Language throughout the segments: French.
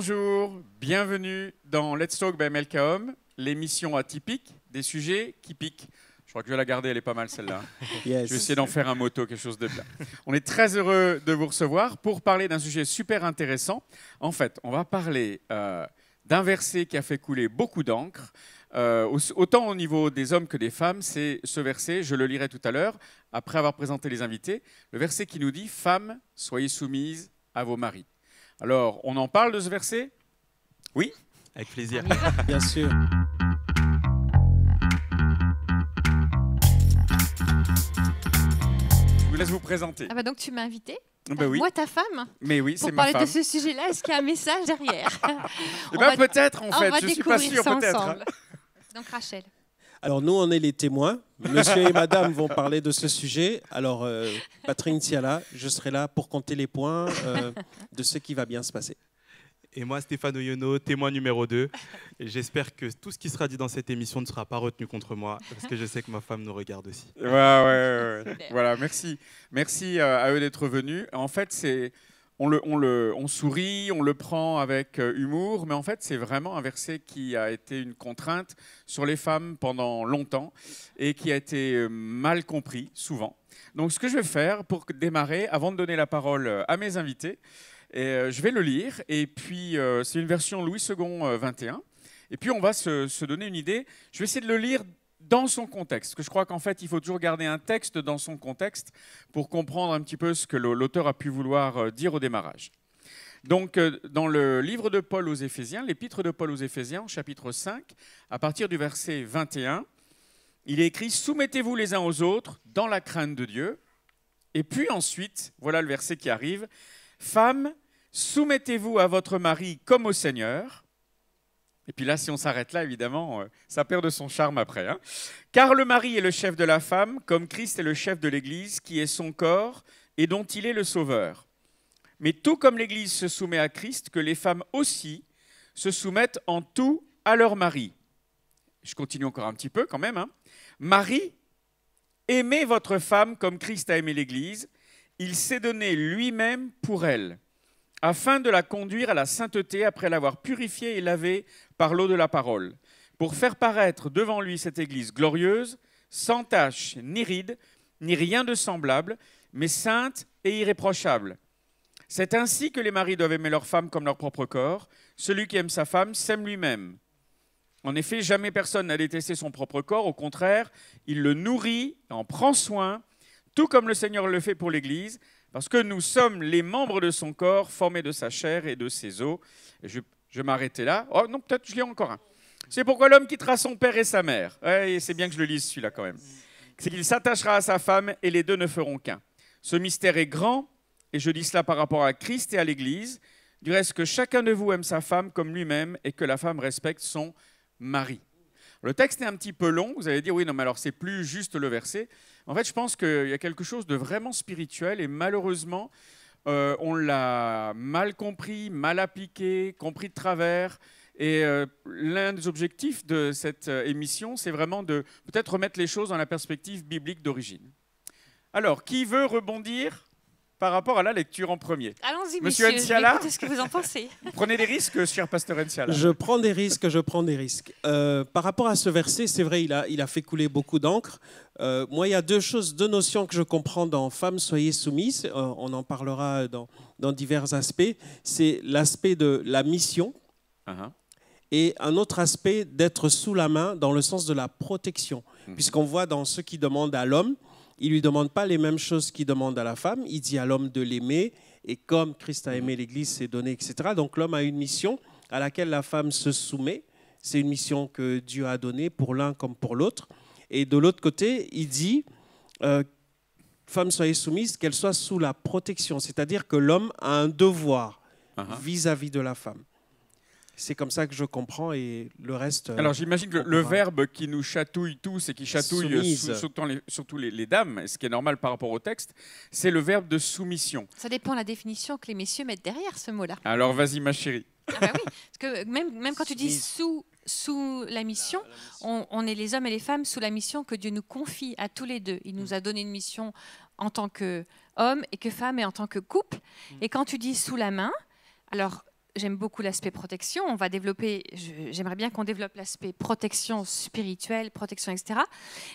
Bonjour, bienvenue dans Let's Talk by MLKHome, l'émission atypique des sujets qui piquent. Je crois que je vais la garder, elle est pas mal celle-là. Yes. Je vais essayer d'en faire un motto, quelque chose de bien. On est très heureux de vous recevoir pour parler d'un sujet super intéressant. En fait, on va parler d'un verset qui a fait couler beaucoup d'encre, autant au niveau des hommes que des femmes. C'est ce verset, je le lirai tout à l'heure, après avoir présenté les invités, le verset qui nous dit « Femmes, soyez soumises à vos maris ». Alors, on en parle de ce verset? Oui? Avec plaisir. Bien sûr. Je vous laisse vous présenter. Ah bah donc tu m'as invité, Ben oui. moi ta femme, Mais oui, c'est pour ma parler femme. de ce sujet-là. Est-ce qu'il y a un message derrière? Eh ben, peut-être, en on fait. va Je suis pas découvrir sûr, ça peut-être. ensemble. Donc Rachel. Alors nous, on est les témoins. Monsieur et madame vont parler de ce sujet. Alors, Patrick Siala, je serai là pour compter les points de ce qui va bien se passer. Et moi, Stéphane Oyono, témoin numéro 2. Et j'espère que tout ce qui sera dit dans cette émission ne sera pas retenu contre moi, parce que je sais que ma femme nous regarde aussi. Ouais. Voilà, merci. Merci à eux d'être venus. En fait, on sourit, on le prend avec humour, mais en fait, c'est vraiment un verset qui a été une contrainte sur les femmes pendant longtemps et qui a été mal compris, souvent. Donc, ce que je vais faire pour démarrer, avant de donner la parole à mes invités, je vais le lire, et puis c'est une version Louis II 21. Et puis, on va se donner une idée. Je vais essayer de le lire dans son contexte, parce que je crois qu'en fait, il faut toujours garder un texte dans son contexte pour comprendre un petit peu ce que l'auteur a pu vouloir dire au démarrage. Donc, dans le livre de Paul aux Éphésiens, l'épître de Paul aux Éphésiens, chapitre 5, à partir du verset 21, il est écrit « Soumettez-vous les uns aux autres dans la crainte de Dieu ». Et puis ensuite, voilà le verset qui arrive, « Femmes, soumettez-vous à votre mari comme au Seigneur ». Et puis là, si on s'arrête là, évidemment, ça perd de son charme après. Hein. Car le mari est le chef de la femme, comme Christ est le chef de l'Église, qui est son corps et dont il est le sauveur. Mais tout comme l'Église se soumet à Christ, que les femmes aussi se soumettent en tout à leur mari. Je continue encore un petit peu quand même. Hein. Marie, aimez votre femme comme Christ a aimé l'Église. Il s'est donné lui-même pour elle, afin de la conduire à la sainteté après l'avoir purifiée et lavée par l'eau de la parole, pour faire paraître devant lui cette Église glorieuse, sans tache ni ride, ni rien de semblable, mais sainte et irréprochable. C'est ainsi que les maris doivent aimer leur femme comme leur propre corps. Celui qui aime sa femme s'aime lui-même. En effet, jamais personne n'a détesté son propre corps, au contraire, il le nourrit, en prend soin, tout comme le Seigneur le fait pour l'Église, parce que nous sommes les membres de son corps, formés de sa chair et de ses os. Et je vais m'arrêter là. Oh non, peut-être je lis encore un. C'est pourquoi l'homme quittera son père et sa mère. Ouais, c'est bien que je le lise celui-là quand même. C'est qu'il s'attachera à sa femme et les deux ne feront qu'un. Ce mystère est grand, et je dis cela par rapport à Christ et à l'Église. Du reste, que chacun de vous aime sa femme comme lui-même et que la femme respecte son mari. Le texte est un petit peu long. Vous allez dire, oui, non, mais alors c'est plus juste le verset. En fait, je pense qu'il y a quelque chose de vraiment spirituel et malheureusement, on l'a mal compris, mal appliqué, compris de travers. Et l'un des objectifs de cette émission, c'est vraiment de peut-être remettre les choses dans la perspective biblique d'origine. Alors, qui veut rebondir par rapport à la lecture en premier? Allons-y, Monsieur monsieur. Nsiala, Qu'est-ce que vous en pensez? prenez des risques, cher pasteur Nsiala. Je prends des risques. Par rapport à ce verset, c'est vrai, il a fait couler beaucoup d'encre. Moi, il y a deux notions que je comprends dans « Femmes, soyez soumises ». On en parlera dans divers aspects. C'est l'aspect de la mission et un autre aspect d'être sous la main dans le sens de la protection. Puisqu'on voit dans ce qui demande à l'homme, il ne lui demande pas les mêmes choses qu'il demande à la femme. Il dit à l'homme de l'aimer, et comme Christ a aimé l'Église, s'est donné, etc. Donc l'homme a une mission à laquelle la femme se soumet. C'est une mission que Dieu a donnée pour l'un comme pour l'autre. Et de l'autre côté, il dit, femmes soyez soumises, qu'elles soient sous la protection. C'est-à-dire que l'homme a un devoir vis-à-vis de la femme. C'est comme ça que je comprends et le reste... Alors j'imagine que le verbe qui nous chatouille tous et qui chatouille surtout les dames, ce qui est normal par rapport au texte, c'est le verbe de soumission. Ça dépend de la définition que les messieurs mettent derrière ce mot-là. Alors vas-y ma chérie. Ah bah oui, parce que même quand tu dis sous la mission, on est les hommes et les femmes sous la mission que Dieu nous confie à tous les deux. Il nous a donné une mission en tant qu'homme et que femme et en tant que couple. Et quand tu dis sous la main, alors j'aime beaucoup l'aspect protection. On va développer, j'aimerais bien qu'on développe l'aspect protection spirituelle, protection, etc.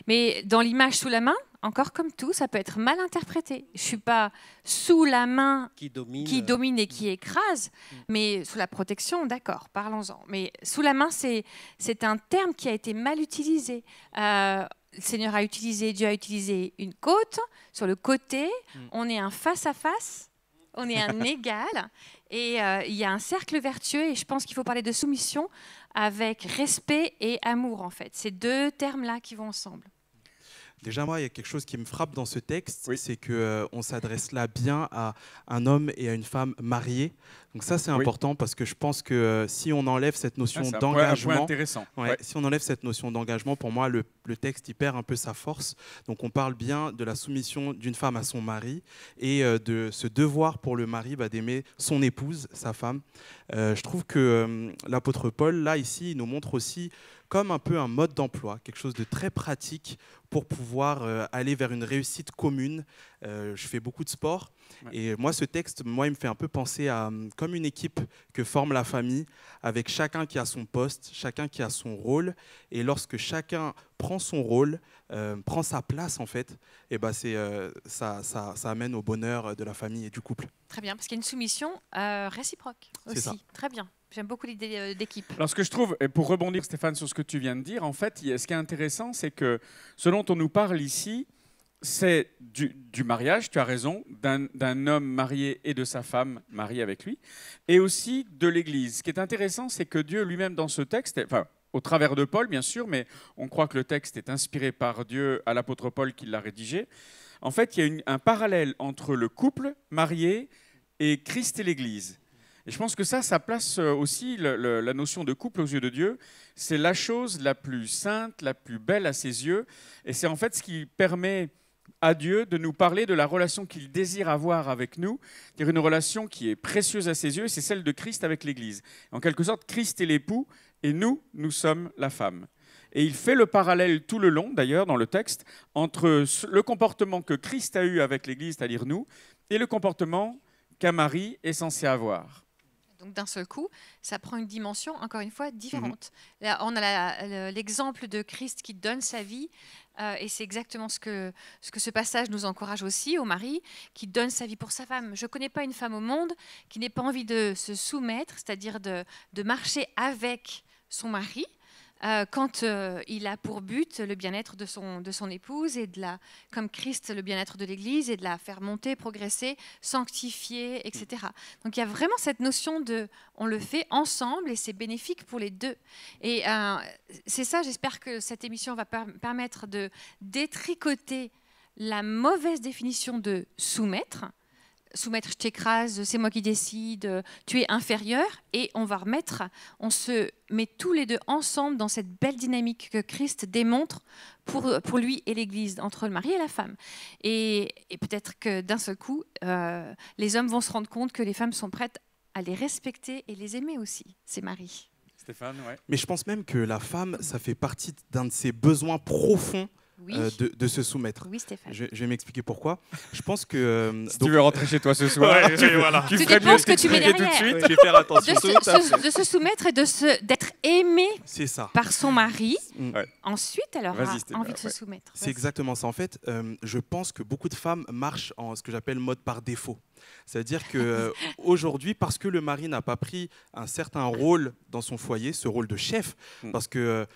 Mais dans l'image sous la main, encore comme tout, ça peut être mal interprété. Je ne suis pas sous la main qui domine et qui écrase, mais sous la protection, d'accord, parlons-en. Mais sous la main, c'est un terme qui a été mal utilisé. Le Seigneur a utilisé, Dieu a utilisé une côte. Sur le côté, on est un face-à-face. On est un égal et il y a un cercle vertueux et je pense qu'il faut parler de soumission avec respect et amour en fait. Ces deux termes-là qui vont ensemble. Déjà, moi, il y a quelque chose qui me frappe dans ce texte, c'est qu'on s'adresse là bien à un homme et à une femme mariés. Donc ça, c'est important parce que je pense que si on enlève cette notion d'engagement, si on enlève cette notion d'engagement, pour moi, le texte, il perd un peu sa force. Donc on parle bien de la soumission d'une femme à son mari et de ce devoir pour le mari d'aimer son épouse, sa femme. Je trouve que l'apôtre Paul, là, ici, il nous montre aussi comme un peu un mode d'emploi, quelque chose de très pratique pour pouvoir aller vers une réussite commune. Je fais beaucoup de sport et moi, ce texte, il me fait un peu penser à comme une équipe que forme la famille avec chacun qui a son poste, chacun qui a son rôle. Et lorsque chacun prend son rôle, prend sa place en fait, et ça amène au bonheur de la famille et du couple. Très bien, parce qu'il y a une soumission réciproque aussi. Très bien. J'aime beaucoup l'idée d'équipe. Alors, ce que je trouve, et pour rebondir, Stéphane, sur ce que tu viens de dire, en fait, ce qui est intéressant, c'est que ce dont on nous parle ici, c'est du mariage, tu as raison, d'un homme marié et de sa femme mariée avec lui, et aussi de l'Église. Ce qui est intéressant, c'est que Dieu lui-même, dans ce texte, enfin, au travers de Paul, bien sûr, mais on croit que le texte est inspiré par Dieu à l'apôtre Paul qui l'a rédigé. En fait, il y a un parallèle entre le couple marié et Christ et l'Église. Et je pense que ça place aussi la notion de couple aux yeux de Dieu. C'est la chose la plus sainte, la plus belle à ses yeux. Et c'est en fait ce qui permet à Dieu de nous parler de la relation qu'il désire avoir avec nous, c'est-à-dire une relation qui est précieuse à ses yeux, c'est celle de Christ avec l'Église. En quelque sorte, Christ est l'époux et nous sommes la femme. Et il fait le parallèle tout le long, d'ailleurs, dans le texte, entre le comportement que Christ a eu avec l'Église, c'est-à-dire nous, et le comportement qu'un mari est censé avoir. Donc d'un seul coup, ça prend une dimension, encore une fois, différente. Là, on a l'exemple de Christ qui donne sa vie, et c'est exactement ce que ce passage nous encourage aussi, au mari, qui donne sa vie pour sa femme. Je ne connais pas une femme au monde qui n'ait pas envie de se soumettre, c'est-à-dire de marcher avec son mari, quand il a pour but le bien-être de son épouse et comme Christ, le bien-être de l'Église et de la faire monter, progresser, sanctifier, etc. Donc il y a vraiment cette notion on le fait ensemble et c'est bénéfique pour les deux. Et c'est ça, j'espère que cette émission va permettre de détricoter la mauvaise définition de soumettre. Soumettre, je t'écrase, c'est moi qui décide, tu es inférieur, et on se met tous les deux ensemble dans cette belle dynamique que Christ démontre pour lui et l'Église, entre le mari et la femme. Et peut-être que d'un seul coup, les hommes vont se rendre compte que les femmes sont prêtes à les respecter et les aimer aussi, ces maris. Stéphane, ouais. Mais je pense même que la femme, ça fait partie d'un de ses besoins profonds. De se soumettre. Oui, Stéphane. Je vais m'expliquer pourquoi. Je pense que... si tu veux rentrer chez toi ce soir, tu ferais mieux ce que tu mets derrière. Tout de suite. Je vais faire attention. De se soumettre et d'être aimé par son mari. Ensuite, elle aura envie de se soumettre. C'est exactement ça. En fait, je pense que beaucoup de femmes marchent en ce que j'appelle mode par défaut. C'est-à-dire qu'aujourd'hui, parce que le mari n'a pas pris un certain rôle dans son foyer, ce rôle de chef, parce que,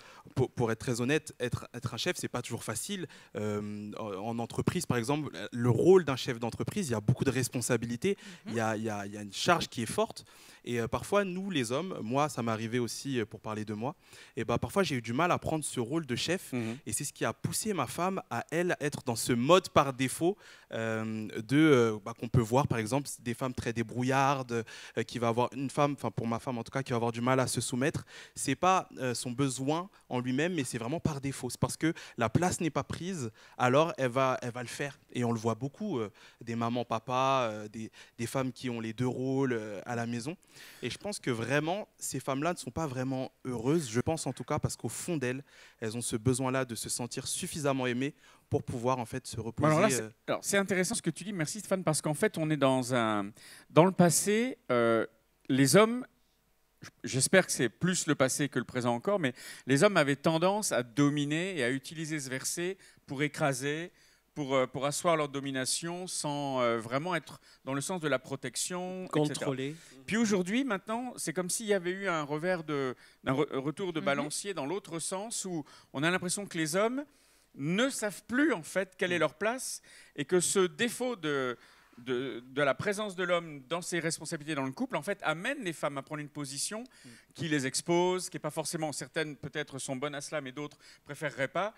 pour être très honnête, être un chef, ce n'est pas toujours facile. En entreprise, par exemple, le rôle d'un chef d'entreprise, il y a beaucoup de responsabilités, il y a une charge qui est forte. Et parfois, nous, les hommes, moi, ça m'est arrivé aussi, pour parler de moi, et parfois, j'ai eu du mal à prendre ce rôle de chef. Et c'est ce qui a poussé ma femme à, elle, être dans ce mode par défaut qu'on peut voir, par exemple, des femmes très débrouillardes, qui va avoir une femme, enfin pour ma femme en tout cas, qui va avoir du mal à se soumettre. C'est pas son besoin en lui-même, mais c'est vraiment par défaut. C'est parce que la place n'est pas prise, alors elle va le faire. Et on le voit beaucoup, des mamans, papas, des femmes qui ont les deux rôles à la maison. Et je pense que vraiment, ces femmes-là ne sont pas vraiment heureuses, je pense en tout cas, parce qu'au fond d'elles, elles ont ce besoin-là de se sentir suffisamment aimées pour pouvoir en fait se reposer. Alors c'est intéressant ce que tu dis, merci Stéphane, parce qu'en fait on est dans le passé, les hommes j'espère que c'est plus le passé que le présent encore, mais les hommes avaient tendance à dominer et à utiliser ce verset pour écraser, pour asseoir leur domination sans vraiment être dans le sens de la protection, Contrôler. etc. Puis aujourd'hui, maintenant, c'est comme s'il y avait eu un retour de balancier dans l'autre sens, où on a l'impression que les hommes ne savent plus en fait quelle est leur place, et que ce défaut de la présence de l'homme dans ses responsabilités dans le couple, en fait, amène les femmes à prendre une position qui les expose, qui n'est pas forcément, certaines peut-être sont bonnes à cela, mais d'autres préféreraient pas.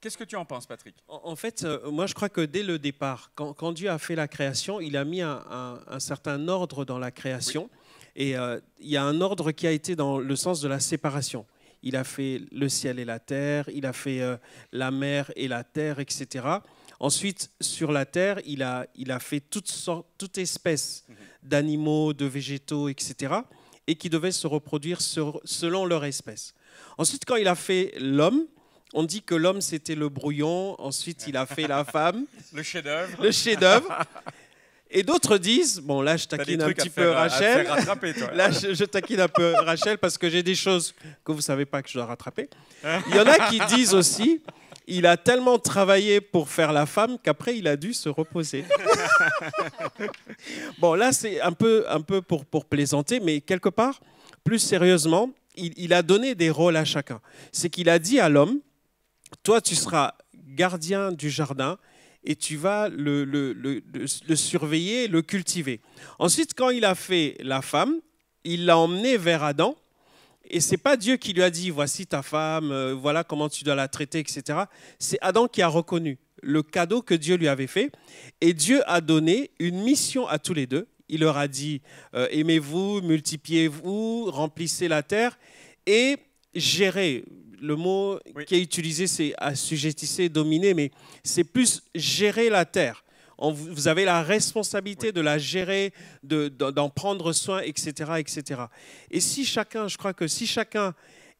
Qu'est-ce que tu en penses, Patrick? En fait, moi je crois que dès le départ, quand Dieu a fait la création, il a mis un certain ordre dans la création. Oui. Et il y a un ordre qui a été dans le sens de la séparation. Il a fait le ciel et la terre, il a fait la mer et la terre, etc. Ensuite, sur la terre, il a fait toute espèce d'animaux, de végétaux, etc. et qui devaient se reproduire selon leur espèce. Ensuite, quand il a fait l'homme, on dit que l'homme, c'était le brouillon. Ensuite, il a fait la femme. Le chef-d'œuvre. Le chef-d'œuvre. Et d'autres disent, bon là je taquine un petit peu Rachel, là je taquine un peu Rachel parce que j'ai des choses que vous ne savez pas que je dois rattraper. Il y en a qui disent aussi, il a tellement travaillé pour faire la femme qu'après il a dû se reposer. Bon là c'est un peu pour plaisanter, mais quelque part, plus sérieusement, il a donné des rôles à chacun. C'est qu'il a dit à l'homme, toi tu seras gardien du jardin, et tu vas le surveiller, le cultiver. Ensuite, quand il a fait la femme, il l'a emmenée vers Adam. Et ce n'est pas Dieu qui lui a dit, voici ta femme, voilà comment tu dois la traiter, etc. C'est Adam qui a reconnu le cadeau que Dieu lui avait fait. Et Dieu a donné une mission à tous les deux. Il leur a dit, aimez-vous, multipliez-vous, remplissez la terre et gérez. Le mot qui est utilisé, c'est assujettissez, dominer, mais c'est plus gérer la terre. Vous avez la responsabilité de la gérer, d'en prendre soin, etc., etc. Et si chacun, je crois que si chacun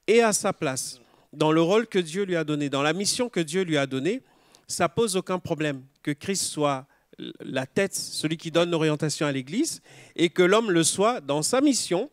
est à sa place, dans le rôle que Dieu lui a donné, dans la mission que Dieu lui a donnée, ça pose aucun problème que Christ soit la tête, celui qui donne l'orientation à l'Église, et que l'homme le soit dans sa mission,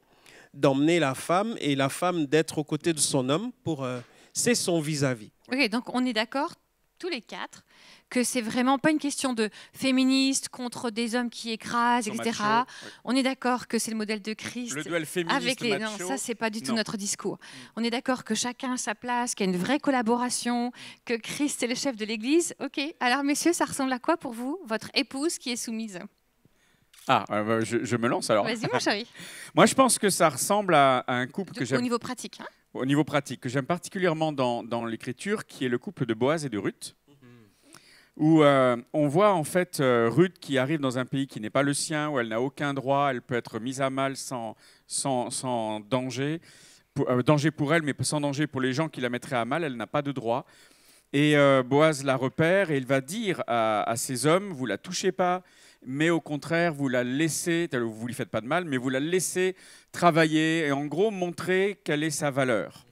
d'emmener la femme et la femme d'être aux côtés de son homme pour c'est son vis-à-vis. Ok, donc on est d'accord tous les quatre que c'est vraiment pas une question de féministe contre des hommes qui écrasent, etc. Macho, oui. On est d'accord que c'est le modèle de Christ. Le duel féministe avec les... macho. Non, ça c'est pas du tout notre discours. On est d'accord que chacun a sa place, qu'il y a une vraie collaboration, que Christ est le chef de l'Église. Ok, alors messieurs, ça ressemble à quoi pour vous, votre épouse qui est soumise? Je me lance alors. Vas-y, mon chéri. Moi, je pense que ça ressemble à un couple que j'aime. Au niveau pratique. Hein, au niveau pratique, que j'aime particulièrement dans l'Écriture, qui est le couple de Boaz et de Ruth, où on voit en fait Ruth qui arrive dans un pays qui n'est pas le sien, où elle n'a aucun droit, elle peut être mise à mal sans danger, danger pour elle, mais sans danger pour les gens qui la mettraient à mal, elle n'a pas de droit. Et Boaz la repère et il va dire à ces hommes, vous la touchez pas, mais au contraire, vous la laissez, vous ne lui faites pas de mal, mais vous la laissez travailler et en gros montrer quelle est sa valeur.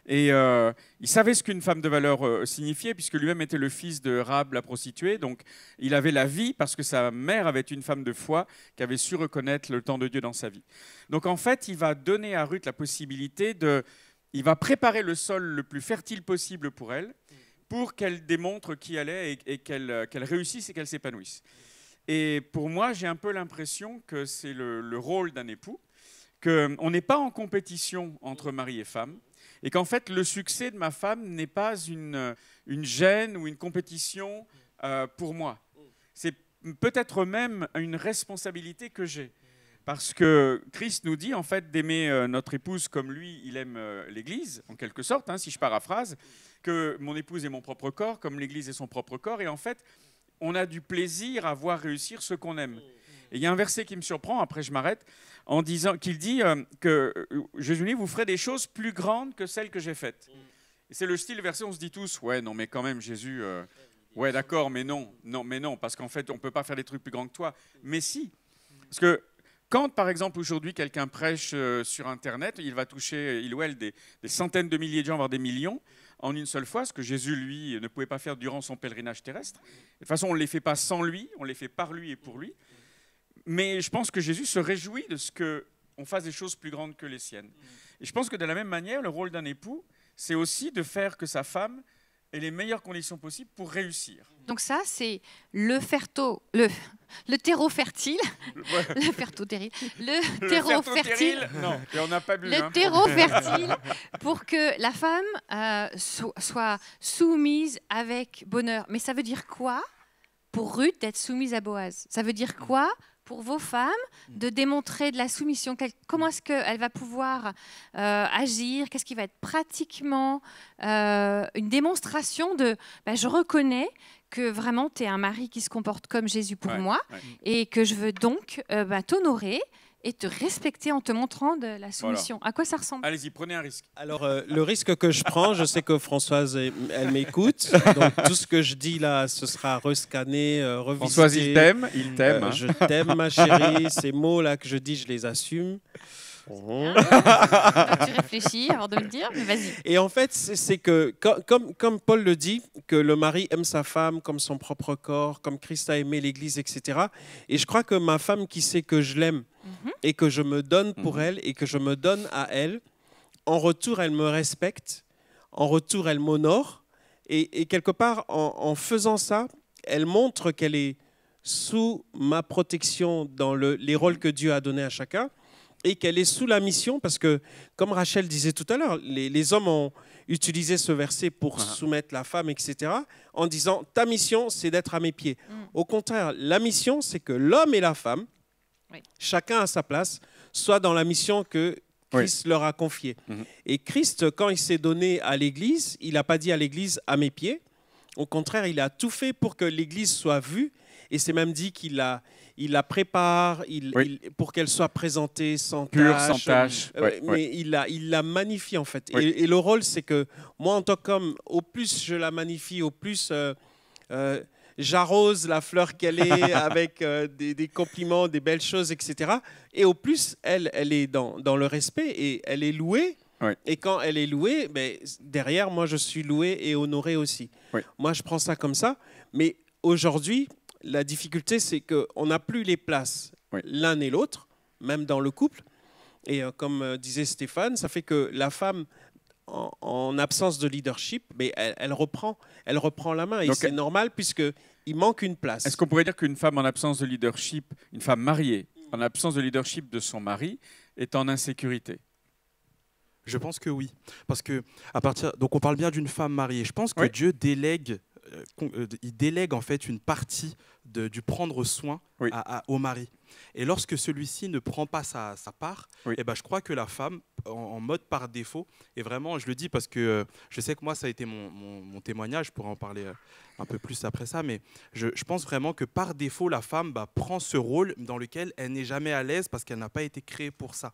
Et il savait ce qu'une femme de valeur signifiait, puisque lui-même était le fils de Rahab la prostituée, donc il avait la vie parce que sa mère avait été une femme de foi qui avait su reconnaître le temps de Dieu dans sa vie. Donc en fait, il va donner à Ruth la possibilité il va préparer le sol le plus fertile possible pour elle, pour qu'elle démontre qui elle est et qu'elle réussisse et qu'elle s'épanouisse. Et pour moi, j'ai un peu l'impression que c'est le rôle d'un époux, qu'on n'est pas en compétition entre mari et femme, et qu'en fait, le succès de ma femme n'est pas une gêne ou une compétition pour moi. C'est peut-être même une responsabilité que j'ai. Parce que Christ nous dit, en fait, d'aimer notre épouse comme lui, il aime l'Église, en quelque sorte, hein, si je paraphrase, que mon épouse est mon propre corps, comme l'Église est son propre corps, et en fait, on a du plaisir à voir réussir ce qu'on aime. Et il y a un verset qui me surprend, après je m'arrête, en disant qu'il dit que Jésus dit, vous ferez des choses plus grandes que celles que j'ai faites. Et c'est le style verset, on se dit tous, ouais, non, mais quand même, Jésus, ouais, d'accord, mais non, parce qu'en fait, on ne peut pas faire des trucs plus grands que toi. Mais si, parce que quand, par exemple, aujourd'hui, quelqu'un prêche sur Internet, il va toucher, il ou elle, des centaines de milliers de gens, voire des millions, en une seule fois, ce que Jésus, lui, ne pouvait pas faire durant son pèlerinage terrestre. De toute façon, on ne les fait pas sans lui, on les fait par lui et pour lui. Mais je pense que Jésus se réjouit de ce que on fasse des choses plus grandes que les siennes. Et je pense que de la même manière, le rôle d'un époux, c'est aussi de faire que sa femme ait les meilleures conditions possibles pour réussir. Donc ça, c'est le terreau fertile, le terreau fertile, non, et on n'a pas bu. Le terreau fertile pour que la femme soit soumise avec bonheur. Mais ça veut dire quoi pour Ruth d'être soumise à Boaz? Ça veut dire quoi pour vos femmes de démontrer de la soumission? Comment est-ce qu'elle va pouvoir agir? Qu'est-ce qui va être pratiquement une démonstration de je reconnais que vraiment tu es un mari qui se comporte comme Jésus pour moi et que je veux donc t'honorer et te respecter en te montrant de la soumission. Voilà. À quoi ça ressemble? Allez-y, prenez un risque. Alors, le risque que je prends, je sais que Françoise, elle m'écoute. Donc, tout ce que je dis là, ce sera rescanné, revisité. Françoise, il t'aime. Hein. Je t'aime, ma chérie. Ces mots-là que je dis, je les assume. Tu réfléchis avant de me le dire, mais vas-y. Et en fait, c'est que, comme Paul le dit, que le mari aime sa femme comme son propre corps, comme Christ a aimé l'Église, etc. Et je crois que ma femme qui sait que je l'aime et que je me donne pour elle et que je me donne à elle, en retour, elle me respecte, en retour, elle m'honore. Et quelque part, en faisant ça, elle montre qu'elle est sous ma protection dans les rôles que Dieu a donnés à chacun. Et qu'elle est sous la mission, parce que, comme Rachel disait tout à l'heure, les hommes ont utilisé ce verset pour soumettre la femme, etc., en disant « ta mission, c'est d'être à mes pieds ». Au contraire, la mission, c'est que l'homme et la femme, chacun à sa place, soient dans la mission que Christ leur a confiée. Et Christ, quand il s'est donné à l'Église, il n'a pas dit à l'Église « à mes pieds ». Au contraire, il a tout fait pour que l'Église soit vue, et c'est même dit qu'il la prépare pour qu'elle soit présentée sans tâche. Mais il la magnifie en fait. Et le rôle, c'est que moi, en tant qu'homme, au plus je la magnifie, au plus j'arrose la fleur qu'elle est avec des compliments, des belles choses, etc. Et au plus, elle est dans le respect et elle est louée. Et quand elle est louée, derrière, moi, je suis loué et honoré aussi. Moi, je prends ça comme ça. Mais aujourd'hui, la difficulté, c'est qu'on n'a plus les places l'un et l'autre, même dans le couple. Et comme disait Stéphane, ça fait que la femme, en absence de leadership, elle reprend la main. Et c'est normal puisqu'il manque une place. Est-ce qu'on pourrait dire qu'une femme en absence de leadership, une femme mariée, en absence de leadership de son mari, est en insécurité? Je pense que oui. Parce que, donc on parle bien d'une femme mariée. Je pense que Dieu délègue en fait une partie du prendre soin au mari. Et lorsque celui-ci ne prend pas sa part, je crois que la femme, en mode par défaut, et vraiment, je le dis parce que je sais que moi, ça a été mon témoignage, je pourrais en parler un peu plus après ça, mais je pense vraiment que par défaut, la femme prend ce rôle dans lequel elle n'est jamais à l'aise parce qu'elle n'a pas été créée pour ça.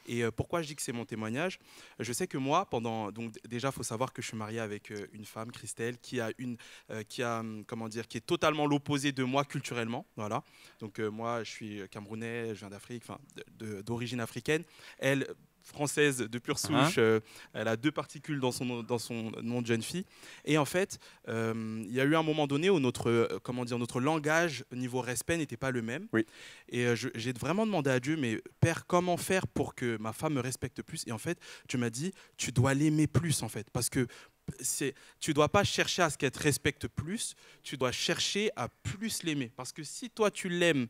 Et pourquoi je dis que c'est mon témoignage? Je sais que moi, donc déjà, il faut savoir que je suis marié avec une femme, Christelle, qui est totalement l'opposé de moi culturellement. Voilà. Donc moi, je suis camerounais, je viens d'Afrique, d'origine africaine. Elle, française de pure souche, elle a 2 particules dans son nom de jeune fille. Et en fait, il y a eu un moment donné où notre langage niveau respect n'était pas le même. Et j'ai vraiment demandé à Dieu, mais Père, comment faire pour que ma femme me respecte plus? Et en fait, Dieu m'a dit, tu dois l'aimer plus en fait, parce que tu ne dois pas chercher à ce qu'elle te respecte plus, tu dois chercher à plus l'aimer. Parce que si toi, tu l'aimes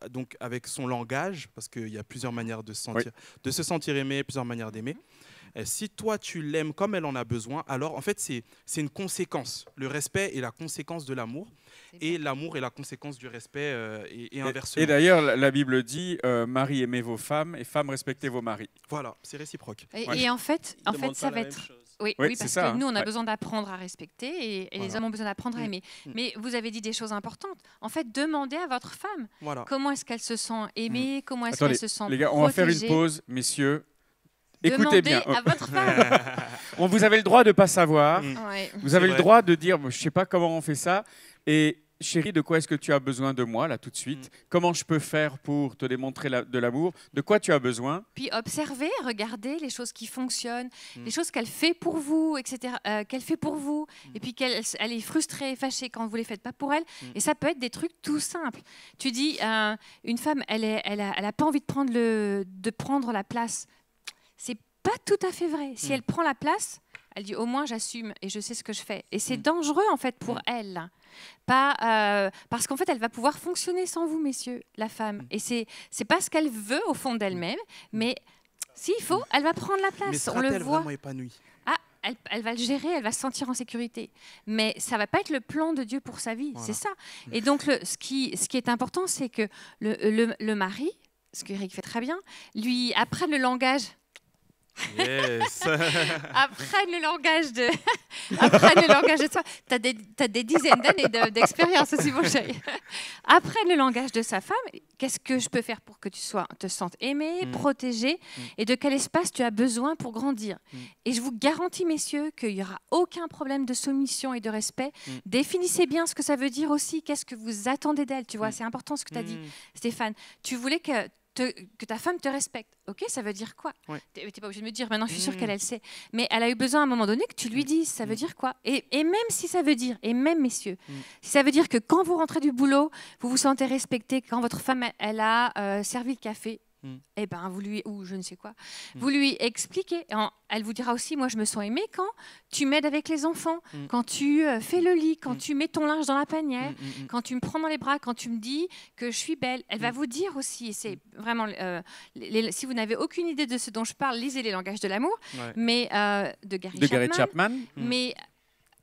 donc avec son langage, parce qu'il y a plusieurs manières de se sentir aimé, plusieurs manières d'aimer, si toi, tu l'aimes comme elle en a besoin, alors en fait, c'est une conséquence. Le respect est la conséquence de l'amour, et l'amour est la conséquence du respect, et inversement. Et d'ailleurs, la Bible dit mari, aimez vos femmes, et femmes, respectez vos maris. Voilà, c'est réciproque. Et en fait ça va être... Oui, parce que nous, on a besoin d'apprendre à respecter et les hommes ont besoin d'apprendre à aimer. Mais vous avez dit des choses importantes. En fait, demandez à votre femme comment est-ce qu'elle se sent aimée, comment est-ce qu'elle se sent protégée. Les gars, on va faire une pause, messieurs. Écoutez bien. Demandez à votre femme. Vous avez le droit de ne pas savoir. Vous avez le droit de dire, je ne sais pas comment on fait ça. Et chérie, de quoi est-ce que tu as besoin de moi, là, tout de suite? Comment je peux faire pour te démontrer de l'amour? De quoi tu as besoin? Puis observez, regardez les choses qui fonctionnent, les choses qu'elle fait pour vous, etc., qu'elle fait pour vous, et puis qu'elle elle est frustrée, fâchée quand vous ne les faites pas pour elle. Et ça peut être des trucs tout simples. Tu dis, une femme, elle a pas envie de prendre la place. C'est pas tout à fait vrai. Si elle prend la place, elle dit, au moins j'assume et je sais ce que je fais. Et c'est dangereux, en fait, pour elle. Pas, parce qu'en fait, elle va pouvoir fonctionner sans vous, messieurs, la femme. Et c'est pas ce qu'elle veut au fond d'elle-même, mais s'il faut, elle va prendre la place. Mais on le sera-t-elle voit. vraiment épanouie? Ah, elle va le gérer, elle va se sentir en sécurité. Mais ça va pas être le plan de Dieu pour sa vie, Voilà. c'est ça. Et donc, ce qui est important, c'est que le mari, ce qu'Éric fait très bien, lui apprenne le langage. Yes. Apprenne le langage de toi. Tu as des dizaines d'années d'expérience aussi, mon chéri. Apprenne le langage de sa femme. Qu'est-ce que je peux faire pour que tu te sentes aimé, protégé, et de quel espace tu as besoin pour grandir. Et je vous garantis, messieurs, qu'il n'y aura aucun problème de soumission et de respect. Définissez bien ce que ça veut dire aussi. Qu'est-ce que vous attendez d'elle? Tu vois, c'est important ce que tu as dit, Stéphane. Tu voulais que ta femme te respecte. Ok, ça veut dire quoi? Tu n'es pas obligé de me dire, maintenant je suis sûre qu'elle sait. Mais elle a eu besoin à un moment donné que tu lui dises, ça veut dire quoi? Et même si ça veut dire, et même messieurs, si ça veut dire que quand vous rentrez du boulot, vous vous sentez respecté, quand votre femme, elle a servi le café, eh ben, ou je ne sais quoi, vous lui expliquez. Elle vous dira aussi, moi je me sens aimée quand tu m'aides avec les enfants, quand tu fais le lit, quand tu mets ton linge dans la panière, quand tu me prends dans les bras, quand tu me dis que je suis belle. Elle va vous dire aussi, et c'est vraiment, si vous n'avez aucune idée de ce dont je parle, lisez Les langages de l'amour, mais de Gary Chapman. Mais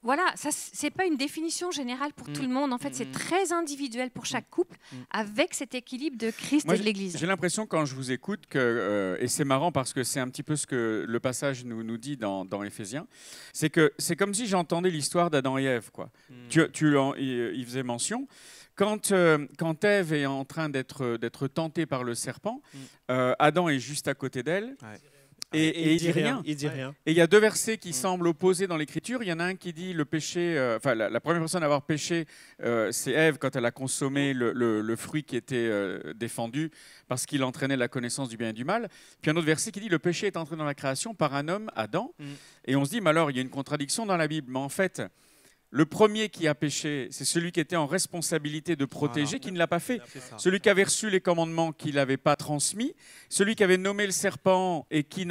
voilà, ça c'est pas une définition générale pour tout le monde. En fait, c'est très individuel pour chaque couple, avec cet équilibre de Christ et de l'Église. J'ai l'impression quand je vous écoute que, et c'est marrant parce que c'est un petit peu ce que le passage nous dit dans Éphésiens, c'est que c'est comme si j'entendais l'histoire d'Adam et Ève, quoi. Il faisait mention. Quand Ève est en train d'être tentée par le serpent, Adam est juste à côté d'elle. Et il dit rien. Il dit rien. Et il y a deux versets qui semblent opposés dans l'Écriture. Il y en a un qui dit le péché, la première personne à avoir péché, c'est Ève quand elle a consommé le fruit qui était défendu parce qu'il entraînait la connaissance du bien et du mal. Puis un autre verset qui dit le péché est entré dans la création par un homme, Adam. Et on se dit, mais alors il y a une contradiction dans la Bible. Mais en fait, le premier qui a péché, c'est celui qui était en responsabilité de protéger, qui ne l'a pas fait. Celui qui avait reçu les commandements, qui ne l'avait pas transmis. Celui qui avait nommé le serpent et qui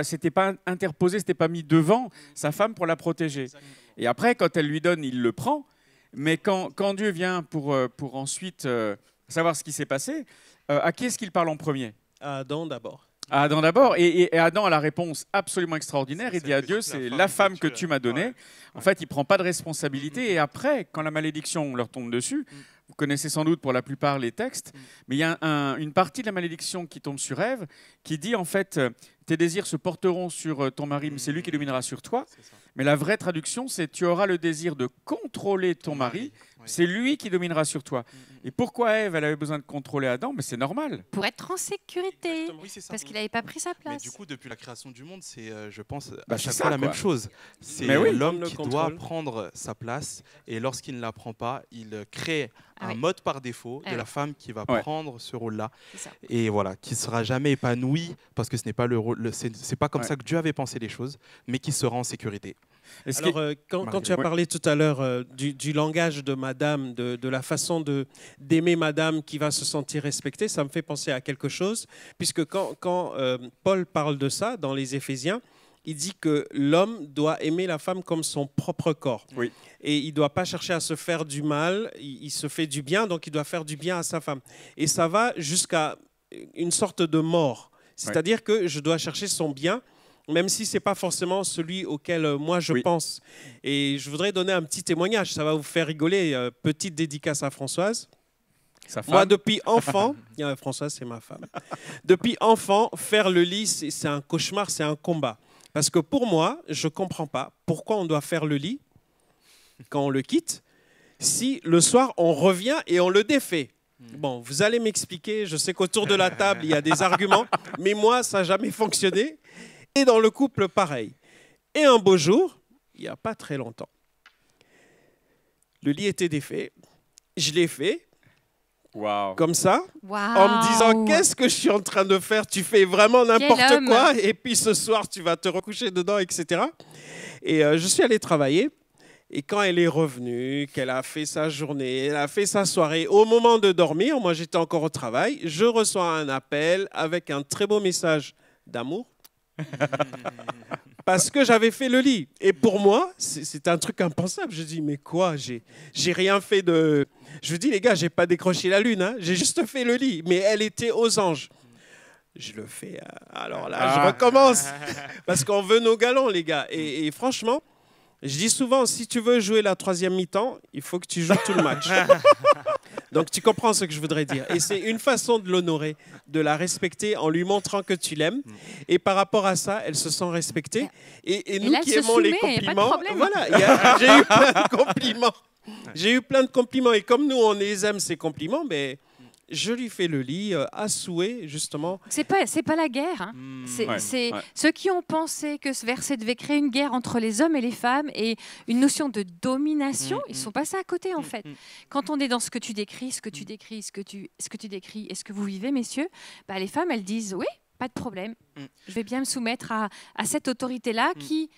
s'était pas interposé, s'était pas mis devant sa femme pour la protéger. Et après, quand elle lui donne, il le prend. Mais quand Dieu vient pour ensuite savoir ce qui s'est passé, à qui est-ce qu'il parle en premier? À Adam d'abord. À Adam d'abord, et Adam a la réponse absolument extraordinaire. Il dit à Dieu, c'est la femme que tu m'as donnée. En fait, il ne prend pas de responsabilité. Et après, quand la malédiction leur tombe dessus, vous connaissez sans doute pour la plupart les textes, mais il y a une partie de la malédiction qui tombe sur Ève, qui dit en fait, tes désirs se porteront sur ton mari, mais c'est lui qui dominera sur toi. Mais la vraie traduction, c'est tu auras le désir de contrôler ton mari, c'est lui qui dominera sur toi. Et pourquoi Ève, elle avait besoin de contrôler Adam? Mais c'est normal. Pour être en sécurité, parce qu'il n'avait pas pris sa place. Mais du coup, depuis la création du monde, c'est, je pense, à chaque fois la même chose. C'est l'homme qui doit prendre sa place, et lorsqu'il ne la prend pas, il crée un mode par défaut de la femme qui va prendre ce rôle-là, et voilà, qui ne sera jamais épanoui, parce que ce n'est pas le rôle, c'est pas comme ça que Dieu avait pensé les choses, mais qui sera en sécurité. Alors, quand tu as parlé tout à l'heure du langage de madame, de la façon d'aimer madame qui va se sentir respectée, ça me fait penser à quelque chose, puisque quand Paul parle de ça dans les Éphésiens, il dit que l'homme doit aimer la femme comme son propre corps. Oui. Et il ne doit pas chercher à se faire du mal, il se fait du bien, donc il doit faire du bien à sa femme. Et ça va jusqu'à une sorte de mort. C'est-à-dire que je dois chercher son bien, même si ce n'est pas forcément celui auquel moi je pense. Et je voudrais donner un petit témoignage, ça va vous faire rigoler. Petite dédicace à Françoise. Moi, depuis enfant, Françoise, c'est ma femme. Depuis enfant, faire le lit, c'est un cauchemar, c'est un combat. Parce que pour moi, je ne comprends pas pourquoi on doit faire le lit quand on le quitte, si le soir, on revient et on le défait. Bon, vous allez m'expliquer, je sais qu'autour de la table, il y a des arguments, mais moi, ça n'a jamais fonctionné. Et dans le couple, pareil. Et un beau jour, il n'y a pas très longtemps, le lit était défait, Je l'ai fait. Wow. Comme ça, Wow. en me disant qu'est-ce que je suis en train de faire, tu fais vraiment n'importe Quel homme. quoi, et puis ce soir tu vas te recoucher dedans, etc. Et je suis allé travailler, et quand elle est revenue, qu'elle a fait sa journée, elle a fait sa soirée, au moment de dormir, moi j'étais encore au travail, je reçois un appel avec un très beau message d'amour. Parce que j'avais fait le lit. Et pour moi, c'est un truc impensable. Je dis, mais quoi, j'ai rien fait de... Je dis, les gars, j'ai pas décroché la lune, hein. J'ai juste fait le lit. Mais elle était aux anges. Je le fais. Alors là, je recommence. Parce qu'on veut nos galons, les gars. Et franchement, je dis souvent, si tu veux jouer la 3e mi-temps, il faut que tu joues tout le match. Donc tu comprends ce que je voudrais dire. Et c'est une façon de l'honorer, de la respecter en lui montrant que tu l'aimes. Et par rapport à ça, elle se sent respectée. Et nous là, qui elle se aimons les soumet, y a pas de compliments, problème. voilà, j'ai eu plein de compliments. J'ai eu plein de compliments. Et comme nous, on les aime, ces compliments, mais je lui fais le lit à souhait, justement. C'est pas la guerre. Hein. C'est ceux qui ont pensé que ce verset devait créer une guerre entre les hommes et les femmes et une notion de domination, ils sont passés à côté en fait. Quand on est dans ce que tu décris, ce que tu décris et ce que vous vivez, messieurs, bah, les femmes, elles disent oui, pas de problème. Je vais bien me soumettre à cette autorité-là qui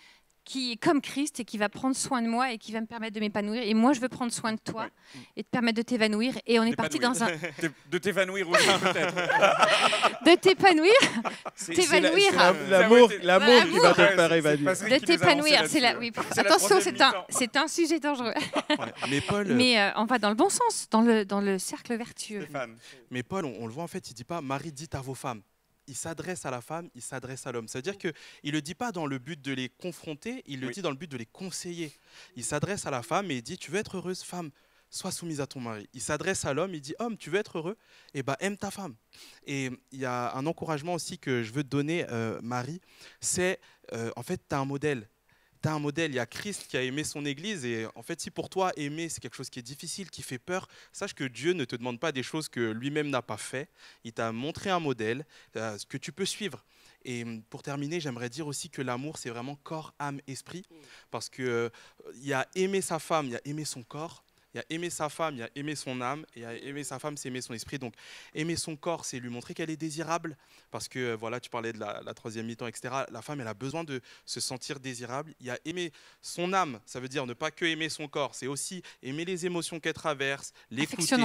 est comme Christ et qui va prendre soin de moi et qui va me permettre de m'épanouir. Et moi, je veux prendre soin de toi et te permettre de t'évanouir. Et on est parti dans un... De t'évanouir aussi, peut-être. De t'épanouir. L'amour qui va te faire évanouir. De t'épanouir. Oui. Attention, c'est un sujet dangereux. Mais Paul, mais on va dans le bon sens, dans le cercle vertueux. Stéphane. Mais Paul, on le voit en fait, il dit pas Marie, dites à vos femmes. Il s'adresse à la femme, il s'adresse à l'homme. C'est-à-dire qu'il ne le dit pas dans le but de les confronter, il le dit dans le but de les conseiller. Il s'adresse à la femme et il dit, tu veux être heureuse, femme, sois soumise à ton mari. Il s'adresse à l'homme, il dit, homme, tu veux être heureux, eh ben, aime ta femme. Et il y a un encouragement aussi que je veux te donner, Marie, c'est, en fait, tu as un modèle. Tu as un modèle, il y a Christ qui a aimé son Église et en fait, si pour toi, aimer, c'est quelque chose qui est difficile, qui fait peur, sache que Dieu ne te demande pas des choses que lui-même n'a pas fait. Il t'a montré un modèle que tu peux suivre. Et pour terminer, j'aimerais dire aussi que l'amour, c'est vraiment corps, âme, esprit, parce qu'il y a aimer sa femme, il y a aimer son corps, il y a aimer sa femme, il y a aimer son âme, et il y a aimer sa femme, c'est aimer son esprit. Donc aimer son corps, c'est lui montrer qu'elle est désirable, parce que voilà, tu parlais de la 3e mi-temps, etc. La femme, elle a besoin de se sentir désirable. Il y a aimer son âme, ça veut dire ne pas que aimer son corps, c'est aussi aimer les émotions qu'elle traverse, l'écouter,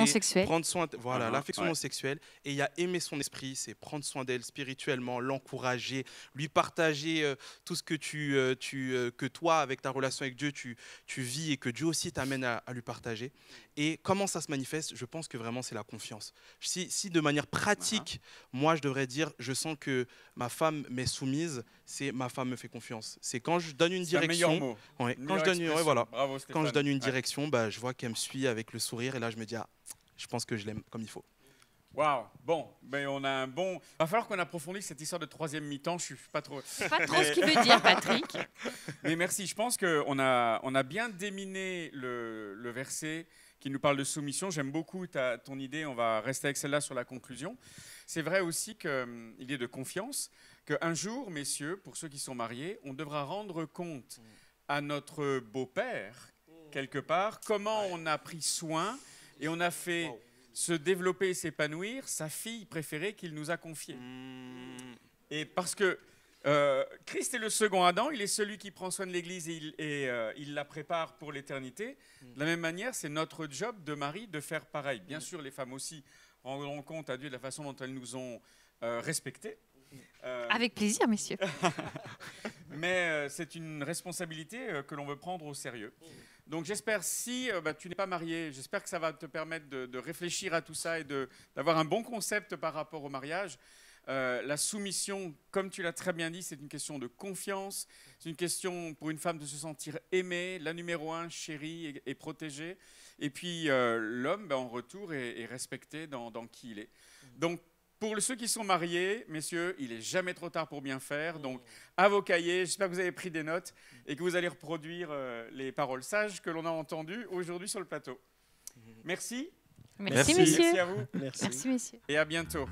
prendre soin, voilà, l'affection non sexuelle. Et il y a aimer son esprit, c'est prendre soin d'elle spirituellement, l'encourager, lui partager tout ce que toi, avec ta relation avec Dieu, tu vis et que Dieu aussi t'amène à lui partager. Et comment ça se manifeste? Je pense que vraiment c'est la confiance. Si de manière pratique, moi je devrais dire, je sens que ma femme m'est soumise, c'est ma femme me fait confiance. C'est quand je donne une direction. Quand je donne une direction, bah, je vois qu'elle me suit avec le sourire et là je me dis, ah, je pense que je l'aime comme il faut. Waouh, bon, ben on a un bon. Il va falloir qu'on approfondisse cette histoire de 3e mi-temps. Je suis pas trop. C'est pas trop ce qu'il veut dire, Patrick. Mais merci. Je pense qu'on a bien déminé le verset qui nous parle de soumission. J'aime beaucoup ton idée. On va rester avec celle-là sur la conclusion. C'est vrai aussi qu'il est de confiance qu'un jour, messieurs, pour ceux qui sont mariés, on devra rendre compte à notre beau-père quelque part comment on a pris soin et on a fait. Se développer et s'épanouir, sa fille préférée qu'il nous a confiée. Et parce que Christ est le second Adam, il est celui qui prend soin de l'Église et il la prépare pour l'éternité. De la même manière, c'est notre job de mari de faire pareil. Bien sûr, les femmes aussi rendront compte à Dieu de la façon dont elles nous ont respectés. Avec plaisir, messieurs. Mais c'est une responsabilité que l'on veut prendre au sérieux. Donc j'espère, si tu n'es pas marié, j'espère que ça va te permettre de réfléchir à tout ça et d'avoir un bon concept par rapport au mariage. La soumission, comme tu l'as très bien dit, c'est une question de confiance. C'est une question pour une femme de se sentir aimée, la numéro 1, chérie et protégée. Et puis l'homme, en retour, est respecté dans qui il est. Donc, pour ceux qui sont mariés, messieurs, il n'est jamais trop tard pour bien faire. Donc, à vos cahiers, j'espère que vous avez pris des notes et que vous allez reproduire les paroles sages que l'on a entendues aujourd'hui sur le plateau. Merci. Merci, messieurs. Merci à vous. Merci, messieurs. Et à bientôt.